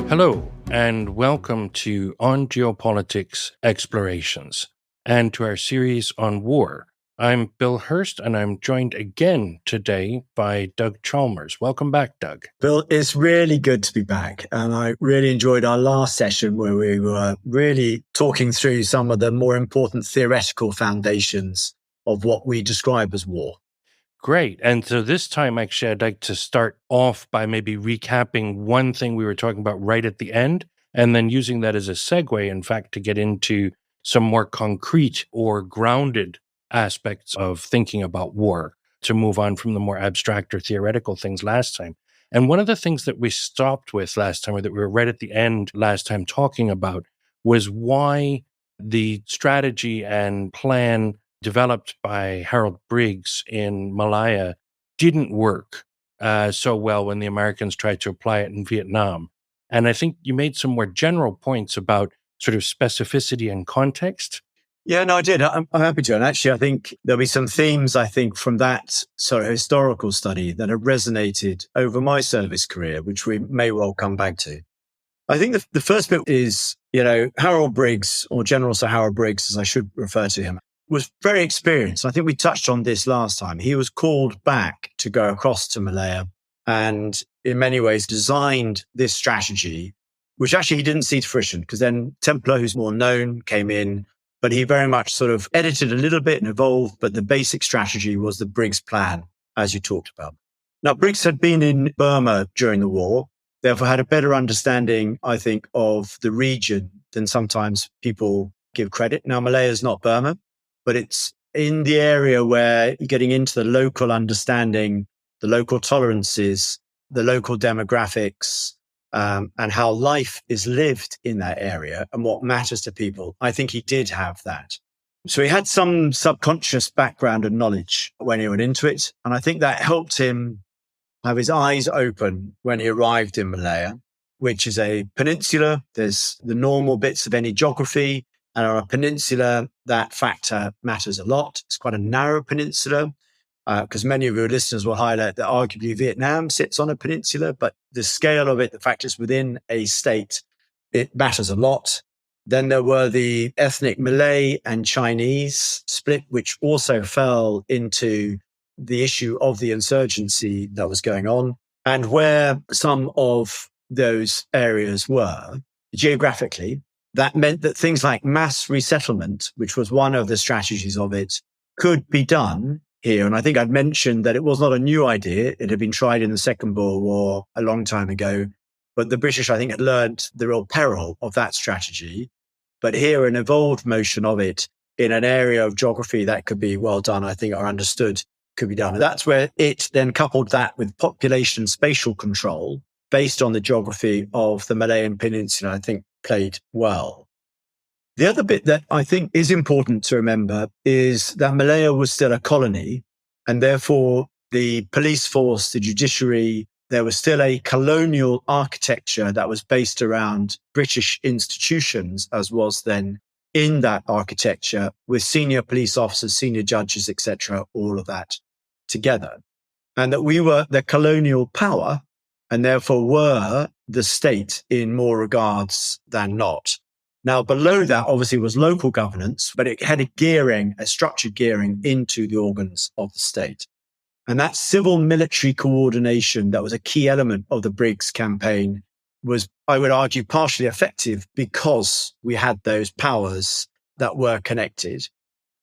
Hello, and welcome to On Geopolitics Explorations, and to our series on war. I'm Bill Hurst, and I'm joined again today by Doug Chalmers. Welcome back, Doug. Bill, it's really good to be back. And I really enjoyed our last session where we were really talking through some of the more important theoretical foundations of what we describe as war. Great. And so this time, actually, I'd like to start off by maybe recapping one thing we were talking about right at the end, and then using that as a segue, in fact, to get into some more concrete or grounded aspects of thinking about war, to move on from the more abstract or theoretical things last time. And one of the things that we stopped with last time, or that we were right at the end last time talking about, was why the strategy and plan developed by Harold Briggs in Malaya didn't work so well when the Americans tried to apply it in Vietnam. And I think you made some more general points about sort of specificity and context. Yeah, no, I did. I'm happy to. And actually, I think there'll be some themes, from that sort of historical study that have resonated over my service career, which we may well come back to. I think the first bit is, Harold Briggs, or General Sir Harold Briggs, as I should refer to him, was very experienced. I think we touched on this last time. He was called back to go across to Malaya and in many ways designed this strategy, which actually he didn't see to fruition, because then Templar, who's more known, came in, but he very much sort of edited a little bit and evolved. But the basic strategy was the Briggs plan, as you talked about. Now, Briggs had been in Burma during the war, therefore had a better understanding, I think, of the region than sometimes people give credit. Now, Malaya is not Burma, but it's in the area where you're getting into the local understanding, the local tolerances, the local demographics, and how life is lived in that area and what matters to people. I think he did have that. So he had some subconscious background and knowledge when he went into it. And I think that helped him have his eyes open when he arrived in Malaya, which is a peninsula. There's the normal bits of any geography. And on a peninsula, that factor matters a lot. It's quite a narrow peninsula, because many of your listeners will highlight that arguably Vietnam sits on a peninsula, but the scale of it, the fact it's within a state, it matters a lot. Then there were the ethnic Malay and Chinese split, which also fell into the issue of the insurgency that was going on. And where some of those areas were geographically, that meant that things like mass resettlement, which was one of the strategies of it, could be done here. And I think I'd mentioned that it was not a new idea. It had been tried in the Second Boer War a long time ago. But the British, I think, had learned the real peril of that strategy. But here, an evolved motion of it in an area of geography that could be well done, I think, or understood could be done. And that's where it then coupled that with population spatial control based on the geography of the Malayan Peninsula, I think, played well. The other bit that I think is important to remember is that Malaya was still a colony, and therefore the police force, the judiciary, there was still a colonial architecture that was based around British institutions, as was then in that architecture, with senior police officers, senior judges, etc., all of that together. And that we were the colonial power, and therefore were the state in more regards than not. Now, below that obviously was local governance, but it had a structured gearing into the organs of the state. And that civil-military coordination that was a key element of the Briggs campaign was, I would argue, partially effective because we had those powers that were connected.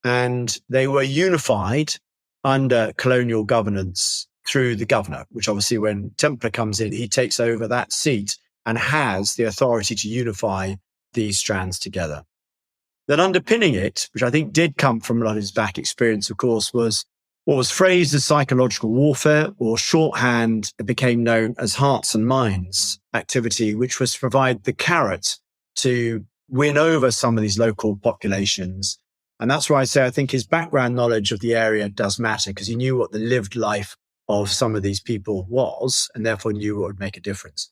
And they were unified under colonial governance through the governor, which obviously when Templar comes in, he takes over that seat and has the authority to unify these strands together. Then underpinning it, which I think did come from a lot of his back experience, of course, was what was phrased as psychological warfare, or shorthand, it became known as hearts and minds activity, which was to provide the carrot to win over some of these local populations. And that's why I say I think his background knowledge of the area does matter, because he knew what the lived life of some of these people was, and therefore knew what would make a difference.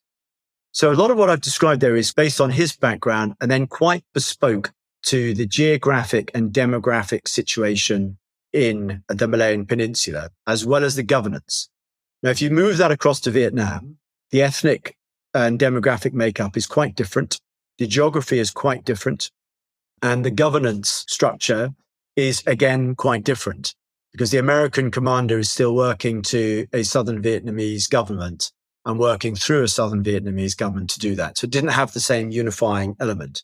So a lot of what I've described there is based on his background and then quite bespoke to the geographic and demographic situation in the Malayan Peninsula, as well as the governance. Now, if you move that across to Vietnam, the ethnic and demographic makeup is quite different. The geography is quite different. And the governance structure is, again, quite different because the American commander is still working to a Southern Vietnamese government and working through a Southern Vietnamese government to do that. So it didn't have the same unifying element.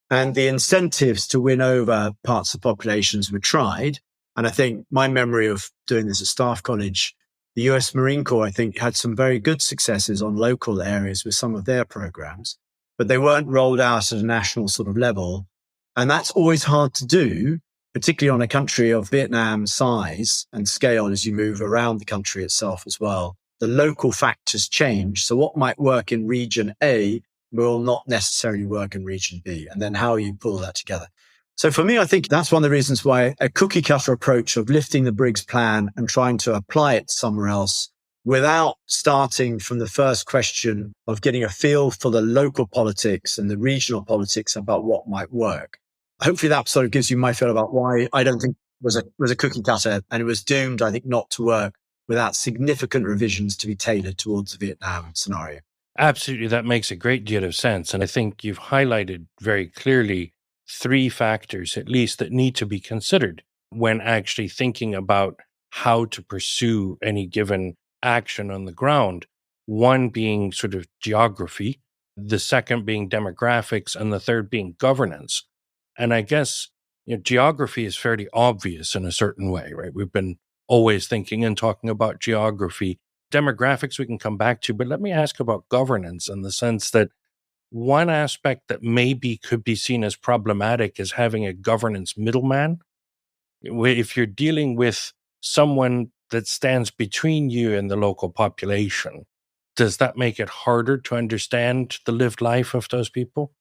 And the incentives to win over parts of populations were tried. And I think my memory of doing this at Staff College, the US Marine Corps, I think, had some very good successes on local areas with some of their programs, but they weren't rolled out at a national sort of level. And that's always hard to do, particularly on a country of Vietnam's size and scale as you move around the country itself as well. The local factors change. So what might work in region A will not necessarily work in region B. And then how you pull that together. So for me, I think that's one of the reasons why a cookie cutter approach of lifting the Briggs plan and trying to apply it somewhere else without starting from the first question of getting a feel for the local politics and the regional politics about what might work. Hopefully that sort of gives you my feel about why I don't think it was a cookie cutter, and it was doomed, I think, not to work without significant revisions to be tailored towards the Vietnam scenario. Absolutely. That makes a great deal of sense. And I think you've highlighted very clearly 3 factors, at least, that need to be considered when actually thinking about how to pursue any given action on the ground. One being sort of geography, the second being demographics, and the third being governance. And I guess geography is fairly obvious in a certain way, right? We've been always thinking and talking about geography. Demographics we can come back to, but let me ask about governance in the sense that one aspect that maybe could be seen as problematic is having a governance middleman. If you're dealing with someone that stands between you and the local population, does that make it harder to understand the lived life of those people?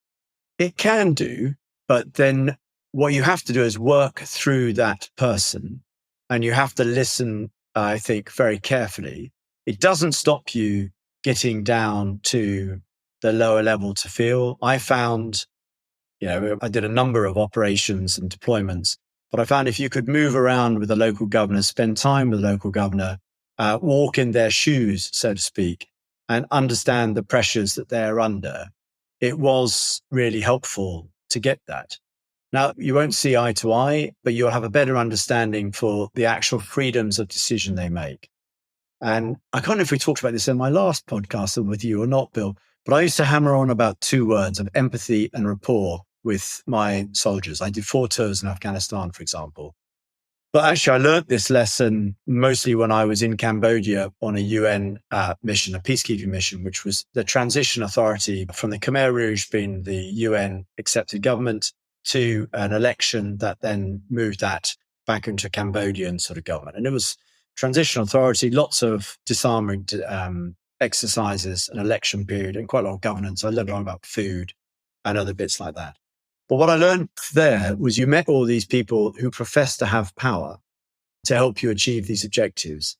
It can do, but then what you have to do is work through that person, and you have to listen, I think, very carefully. It doesn't stop you getting down to the lower level to feel. I found, I did a number of operations and deployments, but I found if you could move around with the local governor, spend time with the local governor, walk in their shoes, so to speak, and understand the pressures that they're under, it was really helpful to get that. Now, you won't see eye to eye, but you'll have a better understanding for the actual freedoms of decision they make. And I can't know if we talked about this in my last podcast with you or not, Bill, but I used to hammer on about 2 words of empathy and rapport with my soldiers. I did 4 tours in Afghanistan, for example. But actually, I learned this lesson mostly when I was in Cambodia on a UN mission, a peacekeeping mission, which was the transition authority from the Khmer Rouge being the UN accepted government to an election that then moved that back into Cambodian sort of government. And it was transition authority, lots of disarming exercises, an election period, and quite a lot of governance. I learned a lot about food and other bits like that. But what I learned there was you met all these people who profess to have power to help you achieve these objectives.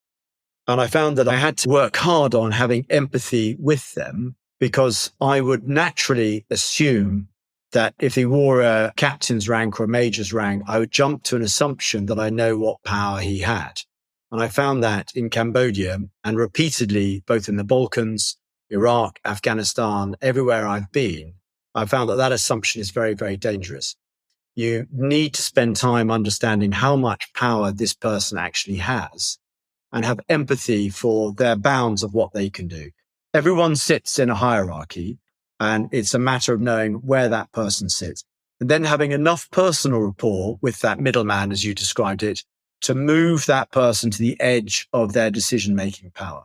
And I found that I had to work hard on having empathy with them, because I would naturally assume that if he wore a captain's rank or a major's rank, I would jump to an assumption that I know what power he had. And I found that in Cambodia and repeatedly, both in the Balkans, Iraq, Afghanistan, everywhere I've been, I found that that assumption is very, very dangerous. You need to spend time understanding how much power this person actually has and have empathy for their bounds of what they can do. Everyone sits in a hierarchy, and it's a matter of knowing where that person sits and then having enough personal rapport with that middleman, as you described it, to move that person to the edge of their decision-making power.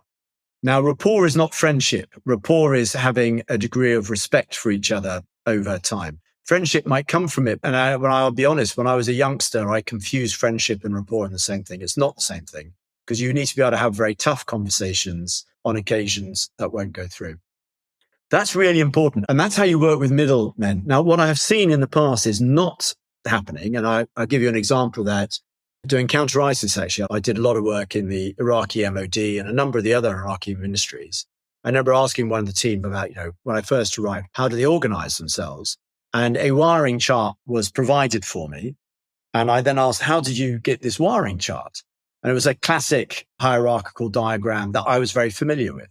Now, rapport is not friendship. Rapport is having a degree of respect for each other over time. Friendship might come from it. And I'll be honest, when I was a youngster, I confused friendship and rapport in the same thing. It's not the same thing, because you need to be able to have very tough conversations on occasions that won't go through. That's really important. And that's how you work with middlemen. Now, what I have seen in the past is not happening. And I'll give you an example of that. Doing counter-ISIS, actually, I did a lot of work in the Iraqi MOD and a number of the other Iraqi ministries. I remember asking one of the team about, when I first arrived, how do they organize themselves? And a wiring chart was provided for me. And I then asked, how did you get this wiring chart? And it was a classic hierarchical diagram that I was very familiar with.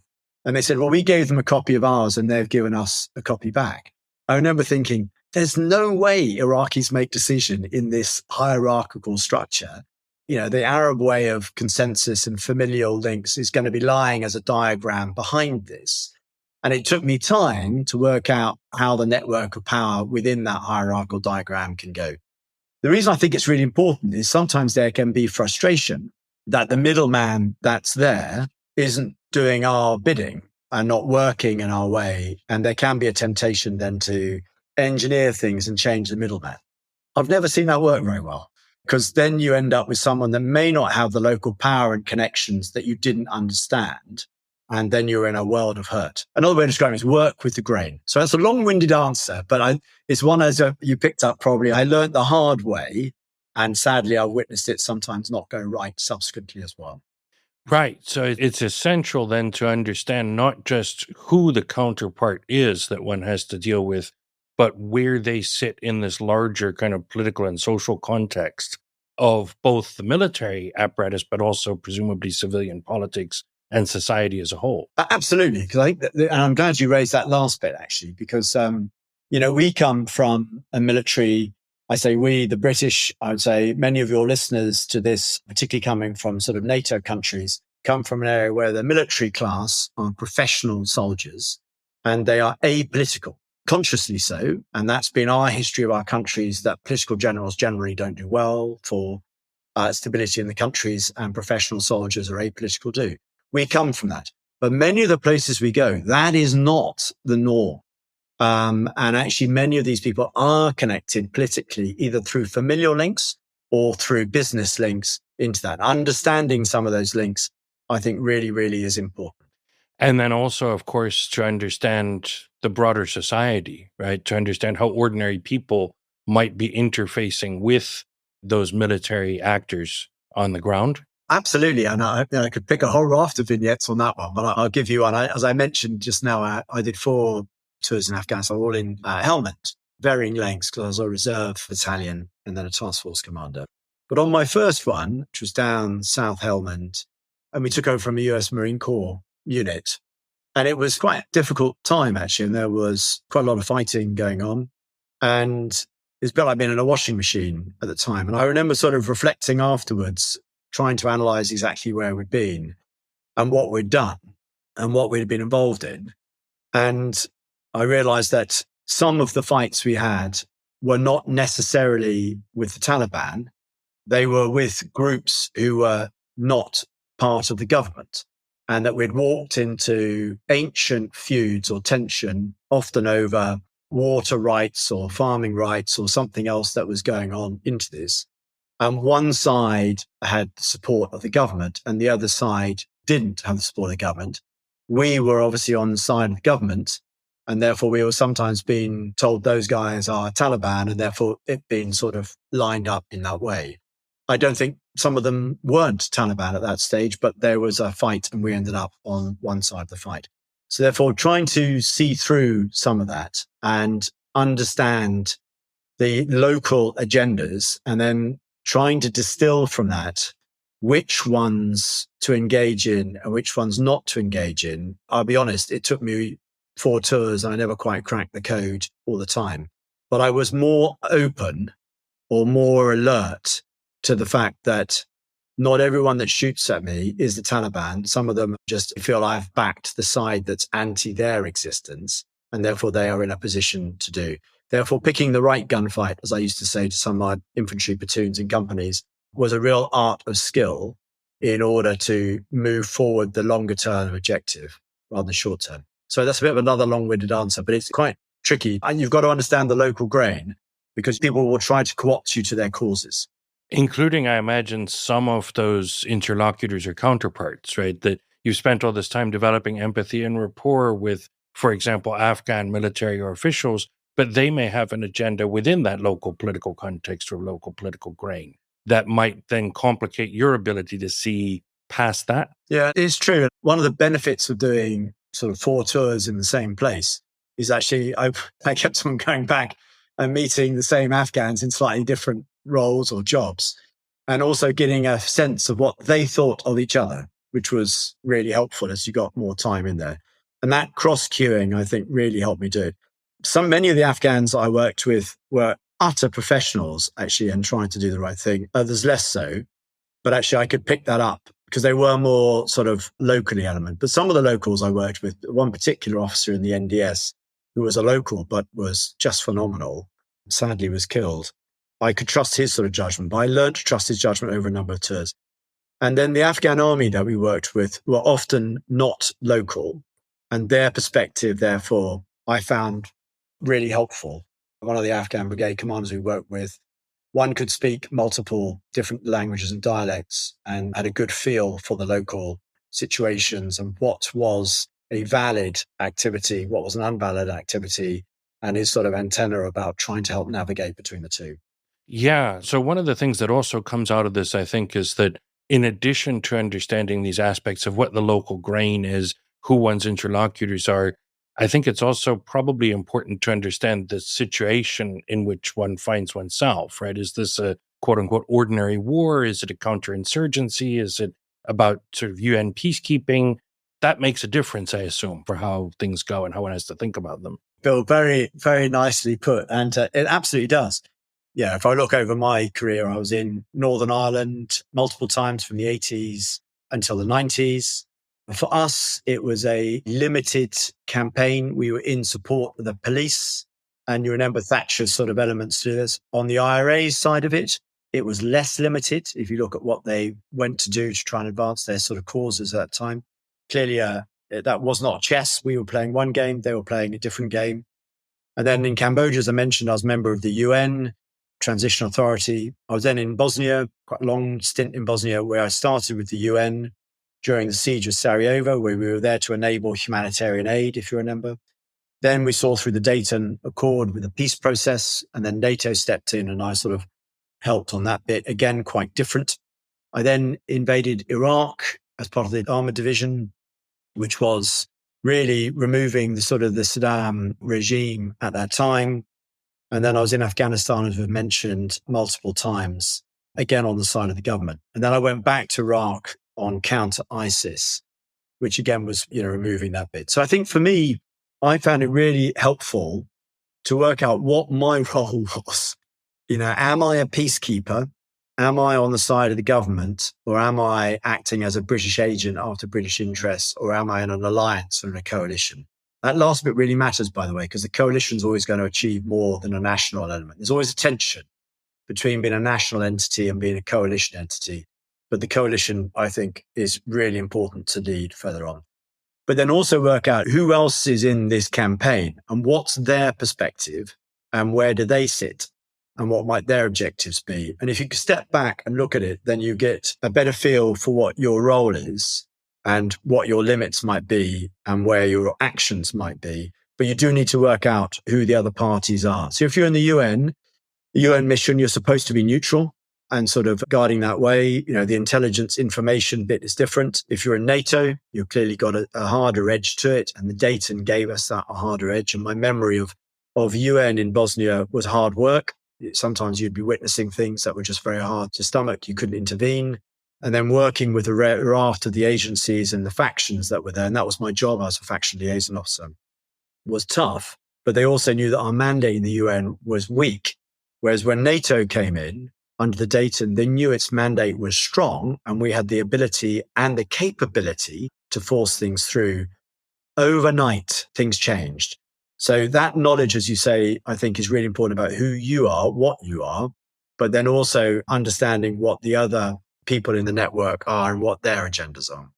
And they said, well, we gave them a copy of ours and they've given us a copy back. I remember thinking, there's no way Iraqis make decision in this hierarchical structure. The Arab way of consensus and familial links is going to be lying as a diagram behind this. And it took me time to work out how the network of power within that hierarchical diagram can go. The reason I think it's really important is sometimes there can be frustration that the middleman that's there isn't doing our bidding and not working in our way. And there can be a temptation then to engineer things and change the middleman. I've never seen that work very well, because then you end up with someone that may not have the local power and connections that you didn't understand. And then you're in a world of hurt. Another way of describing it is work with the grain. So that's a long-winded answer, but it's one as you picked up probably. I learned the hard way, and sadly, I've witnessed it sometimes not go right subsequently as well. Right. So it's essential then to understand not just who the counterpart is that one has to deal with, but where they sit in this larger kind of political and social context of both the military apparatus, but also presumably civilian politics and society as a whole. Absolutely. Because I think and I'm glad you raised that last bit, actually, because, we come from a military. I say we, the British, I would say many of your listeners to this, particularly coming from sort of NATO countries, come from an area where the military class are professional soldiers and they are apolitical, consciously so. And that's been our history of our countries, that political generals generally don't do well for stability in the countries, and professional soldiers are apolitical do. We come from that. But many of the places we go, that is not the norm. And actually, many of these people are connected politically, either through familial links or through business links into that. Understanding some of those links, I think, really, really is important. And then also, of course, to understand the broader society, right? To understand how ordinary people might be interfacing with those military actors on the ground. Absolutely. And I could pick a whole raft of vignettes on that one, but I'll give you one. As I mentioned just now, I did 4 tours in Afghanistan, all in Helmand, varying lengths, because I was a reserve battalion and then a task force commander. But on my first one, which was down South Helmand, and we took over from a US Marine Corps unit, and it was quite a difficult time, actually. And there was quite a lot of fighting going on. And it's a bit like being in a washing machine at the time. And I remember sort of reflecting afterwards, trying to analyze exactly where we'd been and what we'd done and what we'd been involved in. And I realized that some of the fights we had were not necessarily with the Taliban. They were with groups who were not part of the government, and that we'd walked into ancient feuds or tension, often over water rights or farming rights or something else that was going on into this. And one side had the support of the government and the other side didn't have the support of the government. We were obviously on the side of the government, and therefore we were sometimes being told those guys are Taliban, and therefore it being sort of lined up in that way. I don't think some of them weren't Taliban at that stage, but there was a fight and we ended up on one side of the fight. So therefore trying to see through some of that and understand the local agendas, and then trying to distill from that which ones to engage in and which ones not to engage in. I'll be honest, it took me 4 tours and I never quite cracked the code all the time. But I was more open or more alert to the fact that not everyone that shoots at me is the Taliban. Some of them just feel I've backed the side that's anti their existence, and therefore they are in a position to do. Therefore, picking the right gunfight, as I used to say to some of my infantry platoons and companies, was a real art of skill in order to move forward the longer term objective rather than short term. So that's a bit of another long-winded answer, but it's quite tricky. And you've got to understand the local grain, because people will try to co-opt you to their causes. Including, I imagine, some of those interlocutors or counterparts, right? That you've spent all this time developing empathy and rapport with, for example, Afghan military or officials, but they may have an agenda within that local political context or local political grain that might then complicate your ability to see past that. Yeah, it's true. One of the benefits of doing sort of 4 tours in the same place is actually I kept on going back and meeting the same Afghans in slightly different roles or jobs, and also getting a sense of what they thought of each other, which was really helpful as you got more time in there. And that cross-queuing, I think, really helped me do it. Many of the Afghans I worked with were utter professionals, actually, and trying to do the right thing. Others less so. But actually, I could pick that up because they were more sort of locally element. But some of the locals I worked with, one particular officer in the NDS who was a local but was just phenomenal, sadly was killed. I could trust his sort of judgment, but I learned to trust his judgment over a number of tours. And then the Afghan army that we worked with were often not local, and their perspective, therefore, I found really helpful. One of the Afghan brigade commanders we worked with, one could speak multiple different languages and dialects and had a good feel for the local situations and what was a valid activity, what was an invalid activity, and his sort of antenna about trying to help navigate between the two. Yeah. So one of the things that also comes out of this, I think, is that in addition to understanding these aspects of what the local grain is, who one's interlocutors are, I think it's also probably important to understand the situation in which one finds oneself, right? Is this a quote unquote ordinary war? Is it a counterinsurgency? Is it about sort of UN peacekeeping? That makes a difference, I assume, for how things go and how one has to think about them. Bill, very, very nicely put. And it absolutely does. Yeah, if I look over my career, I was in Northern Ireland multiple times from the 80s until the 90s. For us, it was a limited campaign. We were in support of the police. And you remember Thatcher's sort of elements to this. On the IRA's side of it, it was less limited. If you look at what they went to do to try and advance their sort of causes at that time, clearly that was not chess. We were playing one game. They were playing a different game. And then in Cambodia, as I mentioned, I was a member of the UN Transition Authority. I was then in Bosnia, quite a long stint in Bosnia, where I started with the UN during the siege of Sarajevo, where we were there to enable humanitarian aid, if you remember. Then we saw through the Dayton Accord with the peace process, and then NATO stepped in and I sort of helped on that bit. Again, quite different. I then invaded Iraq as part of the Armored Division, which was really removing the sort of the Saddam regime at that time. And then I was in Afghanistan, as we've mentioned multiple times, again on the side of the government. And then I went back to Iraq on counter ISIS, which again was, removing that bit. So I think for me, I found it really helpful to work out what my role was. Am I a peacekeeper? Am I on the side of the government, or am I acting as a British agent after British interests, or am I in an alliance or in a coalition? That last bit really matters, by the way, because the coalition is always going to achieve more than a national element. There's always a tension between being a national entity and being a coalition entity. But the coalition, I think, is really important to lead further on. But then also work out who else is in this campaign and what's their perspective and where do they sit and what might their objectives be. And if you step back and look at it, then you get a better feel for what your role is and what your limits might be and where your actions might be. But you do need to work out who the other parties are. So if you're in the UN mission, you're supposed to be neutral and sort of guarding that way. The intelligence information bit is different. If you're in NATO, you've clearly got a harder edge to it. And the Dayton gave us that a harder edge. And my memory of UN in Bosnia was hard work. Sometimes you'd be witnessing things that were just very hard to stomach. You couldn't intervene. And then working with a raft of the agencies and the factions that were there. And that was my job as a faction liaison officer. Was tough, but they also knew that our mandate in the UN was weak. Whereas when NATO came in under the Dayton, they knew its mandate was strong and we had the ability and the capability to force things through. Overnight, things changed. So that knowledge, as you say, I think is really important about who you are, what you are, but then also understanding what the other people in the network are and what their agendas are.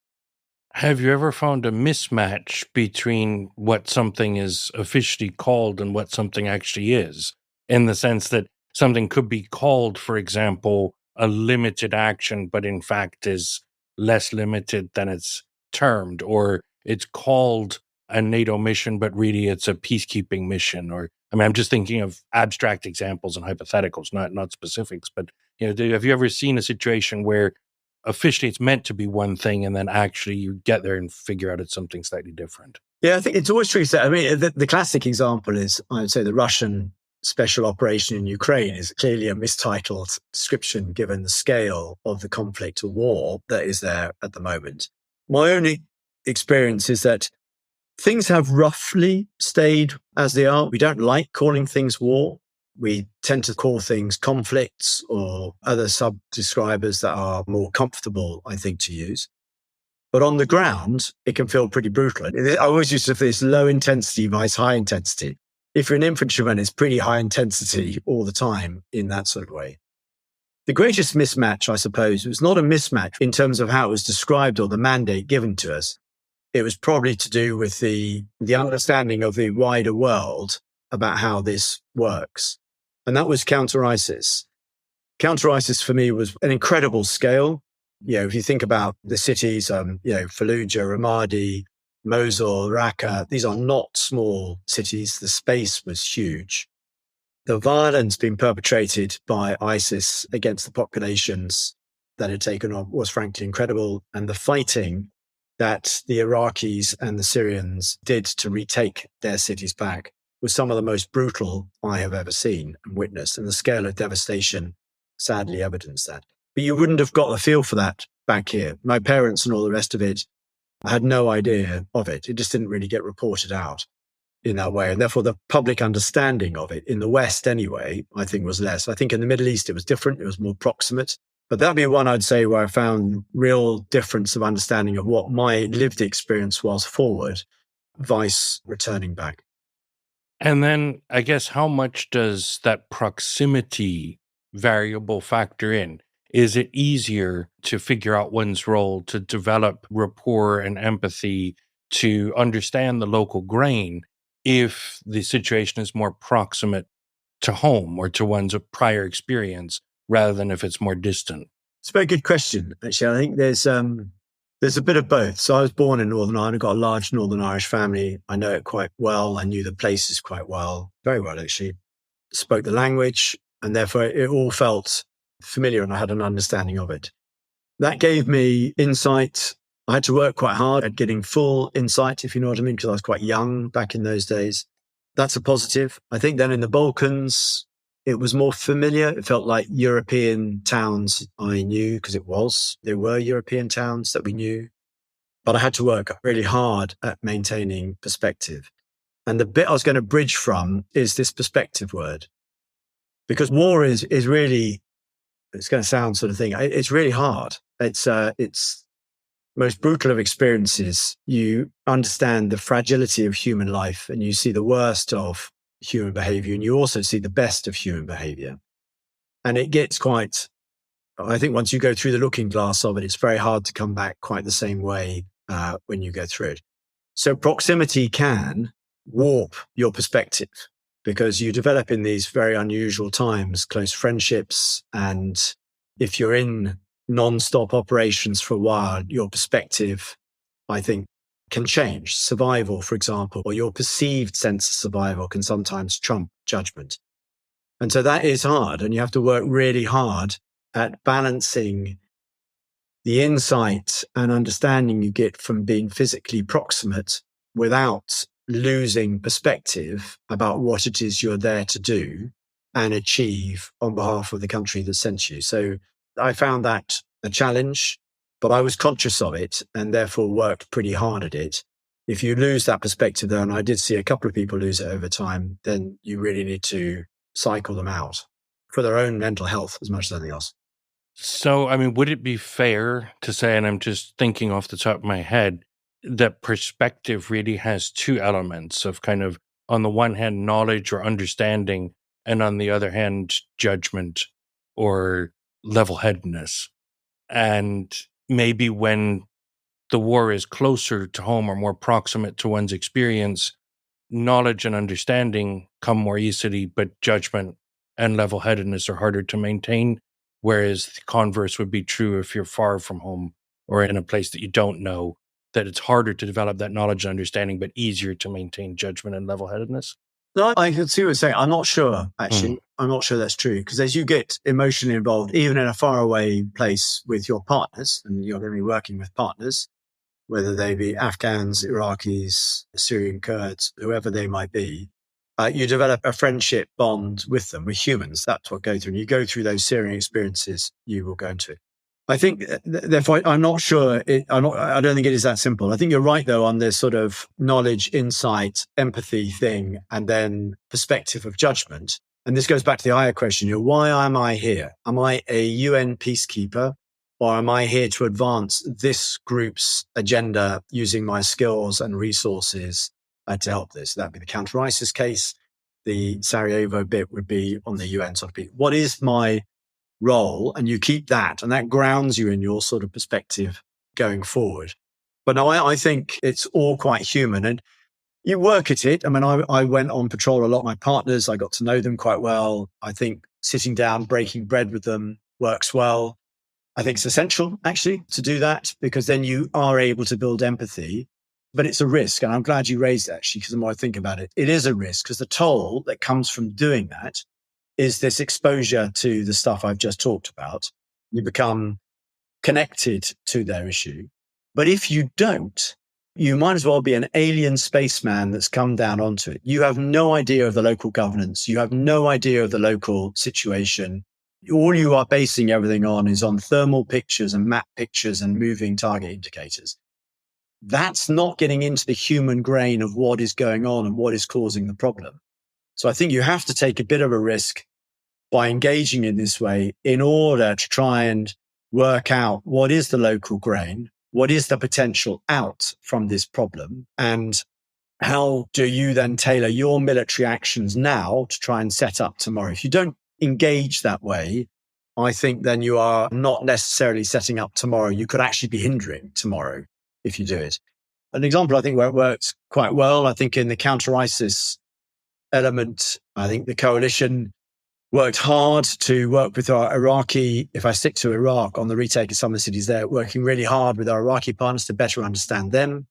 Have you ever found a mismatch between what something is officially called and what something actually is? In the sense that something could be called, for example, a limited action, but in fact is less limited than it's termed, or it's called a NATO mission, but really it's a peacekeeping mission. Or, I'm just thinking of abstract examples and hypotheticals, not specifics. But have you ever seen a situation where officially it's meant to be one thing, and then actually you get there and figure out it's something slightly different? Yeah, I think it's always true. I mean, the classic example is, I would say, the Russian special operation in Ukraine is clearly a mistitled description given the scale of the conflict or war that is there at the moment. My only experience is that Things have roughly stayed as they are. We don't like calling things war. We tend to call things conflicts or other sub-describers that are more comfortable, I think, to use. But on the ground, it can feel pretty brutal. I always used to say this low intensity versus high intensity. If you're an infantryman, it's pretty high intensity all the time in that sort of way. The greatest mismatch, I suppose, was not a mismatch in terms of how it was described or the mandate given to us. It was probably to do with the understanding of the wider world about how this works. And that was counter-ISIS. Counter-ISIS for me was an incredible scale. If you think about the cities, Fallujah, Ramadi, Mosul, Raqqa, these are not small cities. The space was huge. The violence being perpetrated by ISIS against the populations that had taken on was frankly incredible. And the fighting that the Iraqis and the Syrians did to retake their cities back was some of the most brutal I have ever seen and witnessed. And the scale of devastation sadly evidenced that. But you wouldn't have got a feel for that back here. My parents and all the rest of it, I had no idea of it. It just didn't really get reported out in that way. And therefore, the public understanding of it in the West anyway, I think was less. I think in the Middle East, it was different. It was more proximate. But that'd be one I'd say where I found real difference of understanding of what my lived experience was forward, vice returning back. And then I guess how much does that proximity variable factor in? Is it easier to figure out one's role, to develop rapport and empathy, to understand the local grain if the situation is more proximate to home or to one's prior experience rather than if it's more distant? It's a very good question, actually. I think there's a bit of both. So I was born in Northern Ireland. I've got a large Northern Irish family. I know it quite well. I knew the places quite well, very well, actually. Spoke the language, and therefore it all felt familiar and I had an understanding of it. That gave me insight. I had to work quite hard at getting full insight, if you know what I mean, because I was quite young back in those days. That's a positive. I think then in the Balkans, it was more familiar. It felt like European towns I knew because there were European towns that we knew. But I had to work really hard at maintaining perspective. And the bit I was going to bridge from is this perspective word. Because war is really, it's going to sound sort of thing, it's really hard. It's most brutal of experiences. You understand the fragility of human life and you see the worst of human behavior, and you also see the best of human behavior. And it gets quite, I think once you go through the looking glass of it, it's very hard to come back quite the same way when you go through it. So proximity can warp your perspective because you develop in these very unusual times, close friendships. And if you're in non-stop operations for a while, your perspective, I think, can change. Survival, for example, or your perceived sense of survival can sometimes trump judgment. And so that is hard. And you have to work really hard at balancing the insight and understanding you get from being physically proximate without losing perspective about what it is you're there to do and achieve on behalf of the country that sent you. So I found that a challenge, but I was conscious of it and therefore worked pretty hard at it. If you lose that perspective, though, and I did see a couple of people lose it over time, then you really need to cycle them out for their own mental health as much as anything else. So, I mean, would it be fair to say, and I'm just thinking off the top of my head, that perspective really has two elements of kind of, on the one hand, knowledge or understanding, and on the other hand, judgment or level-headedness? And maybe when the war is closer to home or more proximate to one's experience, knowledge and understanding come more easily, but judgment and level-headedness are harder to maintain. Whereas the converse would be true if you're far from home or in a place that you don't know, that it's harder to develop that knowledge and understanding, but easier to maintain judgment and level-headedness. No, I can see what you're saying. I'm not sure, actually. I'm not sure that's true. Because as you get emotionally involved, even in a faraway place with your partners, and you're going to be working with partners, whether they be Afghans, Iraqis, Syrian Kurds, whoever they might be, you develop a friendship bond with them, with humans. That's what goes through. And you go through those Syrian experiences you will go into. I think, therefore, I'm not sure. I don't think it is that simple. I think you're right, though, on this sort of knowledge, insight, empathy thing, and then perspective of judgment. And this goes back to the higher question, why am I here? Am I a UN peacekeeper, or am I here to advance this group's agenda using my skills and resources to help this? That'd be the counter-ISIS case. The Sarajevo bit would be on the UN sort of piece. What is my role? And you keep that, and that grounds you in your sort of perspective going forward. But no, I think it's all quite human, and you work at it. I mean, I went on patrol a lot. My partners, I got to know them quite well. I think sitting down, breaking bread with them works well. I think it's essential actually to do that, because then you are able to build empathy. But it's a risk. And I'm glad you raised it, actually, because the more I think about it, it is a risk, because the toll that comes from doing that is this exposure to the stuff I've just talked about. You become connected to their issue. But if you don't, you might as well be an alien spaceman that's come down onto it. You have no idea of the local governance. You have no idea of the local situation. All you are basing everything on is on thermal pictures and map pictures and moving target indicators. That's not getting into the human grain of what is going on and what is causing the problem. So I think you have to take a bit of a risk by engaging in this way in order to try and work out what is the local grain, what is the potential out from this problem, and how do you then tailor your military actions now to try and set up tomorrow. If you don't engage that way, I think then you are not necessarily setting up tomorrow. You could actually be hindering tomorrow if you do it. An example, I think, where it works quite well, I think in the counter-ISIS element, I think the coalition worked hard to work with our Iraqi, if I stick to Iraq, on the retake of some of the cities there, working really hard with our Iraqi partners to better understand them.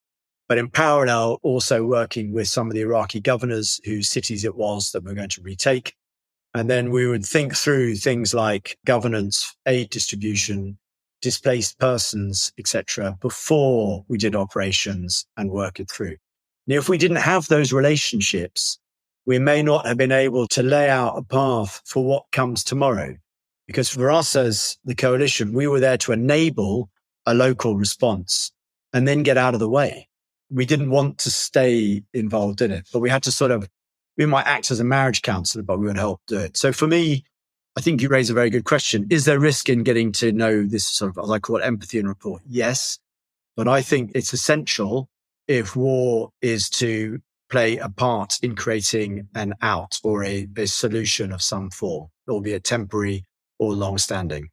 But in parallel, also working with some of the Iraqi governors whose cities it was that we're going to retake. And then we would think through things like governance, aid distribution, displaced persons, etc., before we did operations and work it through. Now, if we didn't have those relationships, we may not have been able to lay out a path for what comes tomorrow. Because for us as the coalition, we were there to enable a local response and then get out of the way. We didn't want to stay involved in it, but we had to we might act as a marriage counselor, but we would help do it. So for me, I think you raise a very good question. Is there risk in getting to know this sort of, as I call it, empathy and rapport? Yes. But I think it's essential if war is to play a part in creating an out or a solution of some form, albeit temporary or long-standing.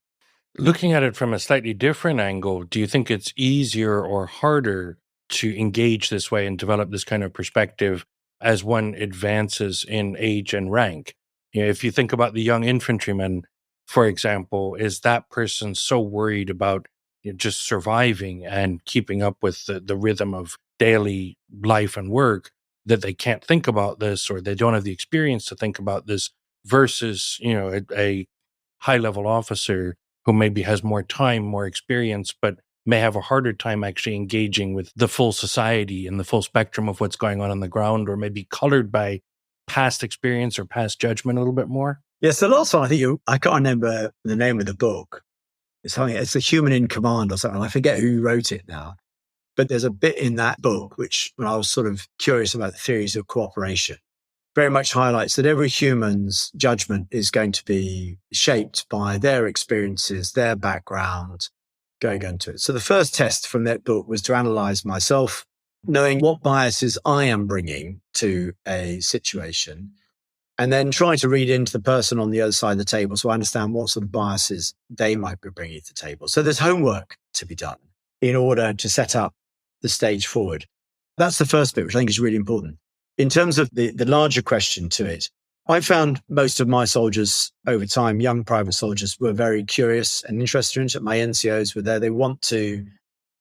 Looking at it from a slightly different angle, do you think it's easier or harder to engage this way and develop this kind of perspective as one advances in age and rank? If you think about the young infantryman, for example, is that person so worried about just surviving and keeping up with the rhythm of daily life and work that they can't think about this, or they don't have the experience to think about this, versus a high level officer who maybe has more time, more experience, but may have a harder time actually engaging with the full society and the full spectrum of what's going on the ground, or maybe colored by past experience or past judgment a little bit more? Yes, the last one, I can't remember the name of the book. It's The Human in Command or something. I forget who wrote it now. But there's a bit in that book, which, when I was sort of curious about the theories of cooperation, very much highlights that every human's judgment is going to be shaped by their experiences, their background, going into it. So the first test from that book was to analyze myself, knowing what biases I am bringing to a situation, and then trying to read into the person on the other side of the table so I understand what sort of biases they might be bringing to the table. So there's homework to be done in order to set up the stage forward. That's the first bit, which I think is really important. In terms of the larger question to it, I found most of my soldiers over time, young private soldiers, were very curious and interested in it. My NCOs were there. They want to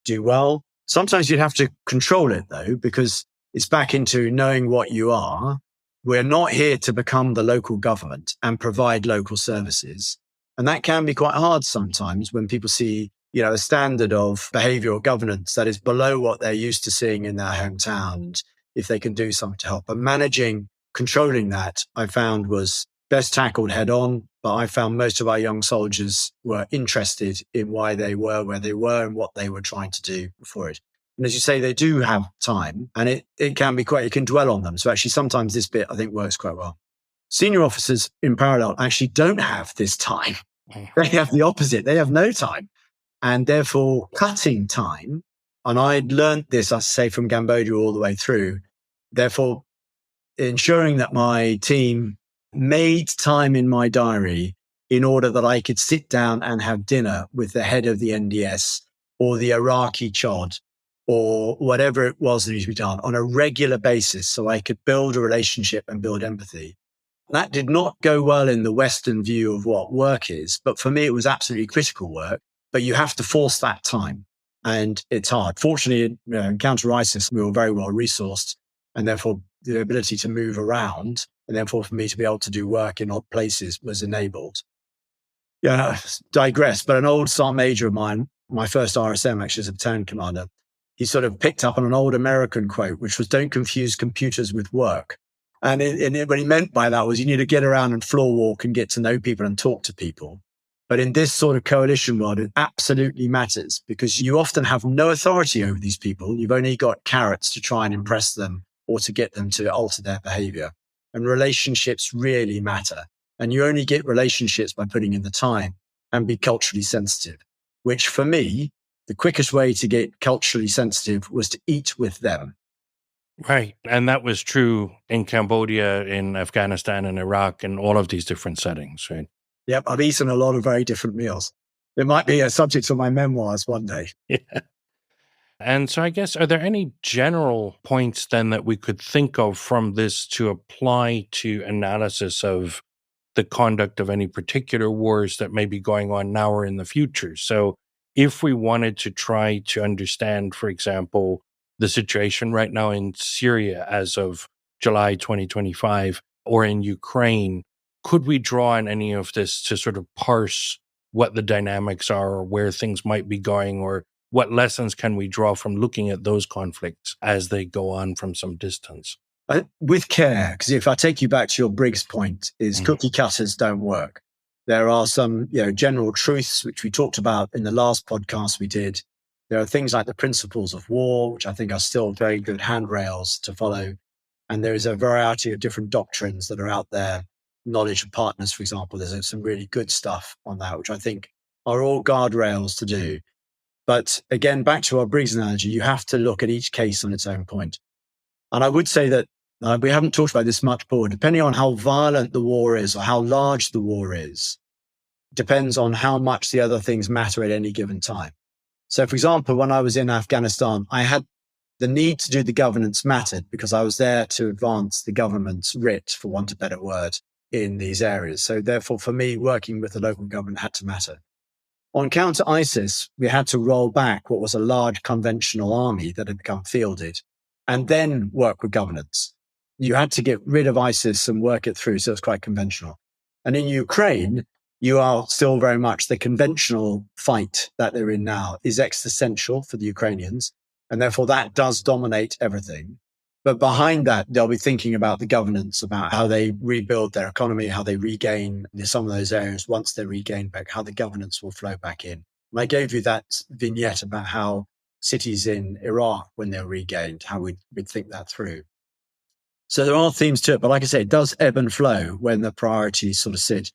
do well. Sometimes you'd have to control it, though, because it's back into knowing what you are. We're not here to become the local government and provide local services. And that can be quite hard sometimes when people see, a standard of behavioral governance that is below what they're used to seeing in their hometown, if they can do something to help. But controlling that, I found, was best tackled head on. But I found most of our young soldiers were interested in why they were where they were and what they were trying to do before it. And as you say, they do have time, and it can be quite, you can dwell on them. So actually sometimes this bit I think works quite well. Senior officers in parallel actually don't have this time. They have the opposite. They have no time. And therefore cutting time, and I'd learned this, I say, from Cambodia all the way through, therefore ensuring that my team made time in my diary in order that I could sit down and have dinner with the head of the NDS or the Iraqi Chod or whatever it was that needed to be done on a regular basis so I could build a relationship and build empathy. That did not go well in the Western view of what work is, but for me, it was absolutely critical work, but you have to force that time and it's hard. Fortunately, in counter ISIS, we were very well resourced and therefore the ability to move around and therefore for me to be able to do work in odd places was enabled. Yeah, digress, but an old sergeant major of mine, my first RSM actually as a battalion commander, he sort of picked up on an old American quote, which was, don't confuse computers with work. And what he meant by that was you need to get around and floor walk and get to know people and talk to people. But in this sort of coalition world, it absolutely matters because you often have no authority over these people. You've only got carrots to try and impress them or to get them to alter their behavior. And relationships really matter. And you only get relationships by putting in the time and be culturally sensitive, which for me, the quickest way to get culturally sensitive was to eat with them. Right. And that was true in Cambodia, in Afghanistan, and Iraq, and all of these different settings, right? Yep. I've eaten a lot of very different meals. It might be a subject of my memoirs one day. Yeah. And so I guess, are there any general points then that we could think of from this to apply to analysis of the conduct of any particular wars that may be going on now or in the future? So if we wanted to try to understand, for example, the situation right now in Syria as of July 2025 or in Ukraine, could we draw on any of this to sort of parse what the dynamics are or where things might be going, or what lessons can we draw from looking at those conflicts as they go on from some distance? With care, because if I take you back to your Briggs point, is cookie cutters don't work. There are some general truths, which we talked about in the last podcast we did. There are things like the principles of war, which I think are still very good handrails to follow. And there is a variety of different doctrines that are out there. Knowledge of partners, for example, there's some really good stuff on that, which I think are all guardrails to do. But again, back to our Briggs analogy, you have to look at each case on its own point. And I would say that we haven't talked about this much before. Depending on how violent the war is or how large the war is, depends on how much the other things matter at any given time. So, for example, when I was in Afghanistan, I had the need to do the governance mattered because I was there to advance the government's writ, for want of a better word, in these areas. So therefore, for me, working with the local government had to matter. On counter ISIS, we had to roll back what was a large conventional army that had become fielded and then work with governance. You had to get rid of ISIS and work it through. So it's quite conventional. And in Ukraine, you are still very much the conventional fight that they're in now is existential for the Ukrainians. And therefore that does dominate everything. But behind that, they'll be thinking about the governance, about how they rebuild their economy, how they regain some of those areas once they're regained back, how the governance will flow back in. And I gave you that vignette about how cities in Iraq, when they're regained, how we'd think that through. So there are themes to it, but like I say, it does ebb and flow when the priorities sort of sit.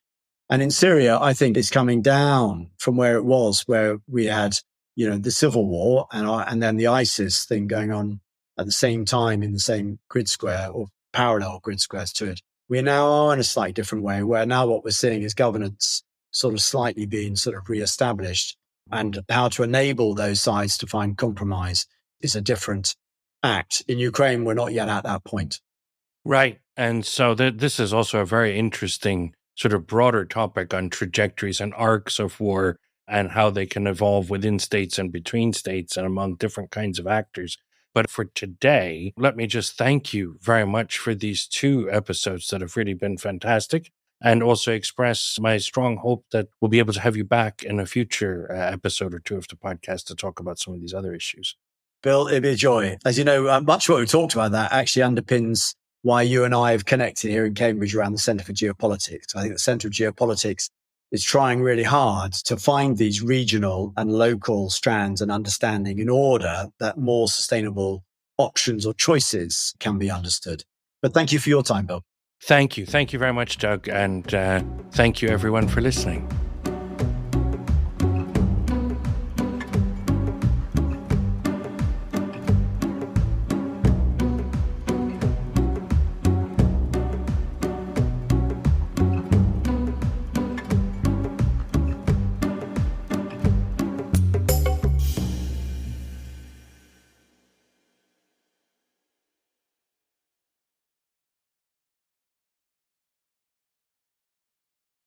And in Syria, I think it's coming down from where it was, where we had, the civil war and then the ISIS thing going on at the same time in the same grid square or parallel grid squares to it. We now are in a slightly different way, where now what we're seeing is governance sort of slightly being sort of reestablished, and how to enable those sides to find compromise is a different act. In Ukraine, we're not yet at that point. Right. And so this is also a very interesting sort of broader topic on trajectories and arcs of war and how they can evolve within states and between states and among different kinds of actors. But for today, let me just thank you very much for these two episodes that have really been fantastic, and also express my strong hope that we'll be able to have you back in a future episode or two of the podcast to talk about some of these other issues. Bill, it'd be a joy. As you know, much of what we talked about that actually underpins why you and I have connected here in Cambridge around the Centre for Geopolitics. I think the Centre of Geopolitics is trying really hard to find these regional and local strands and understanding in order that more sustainable options or choices can be understood. But thank you for your time, Bill. Thank you. Thank you very much, Doug. And thank you, everyone, for listening.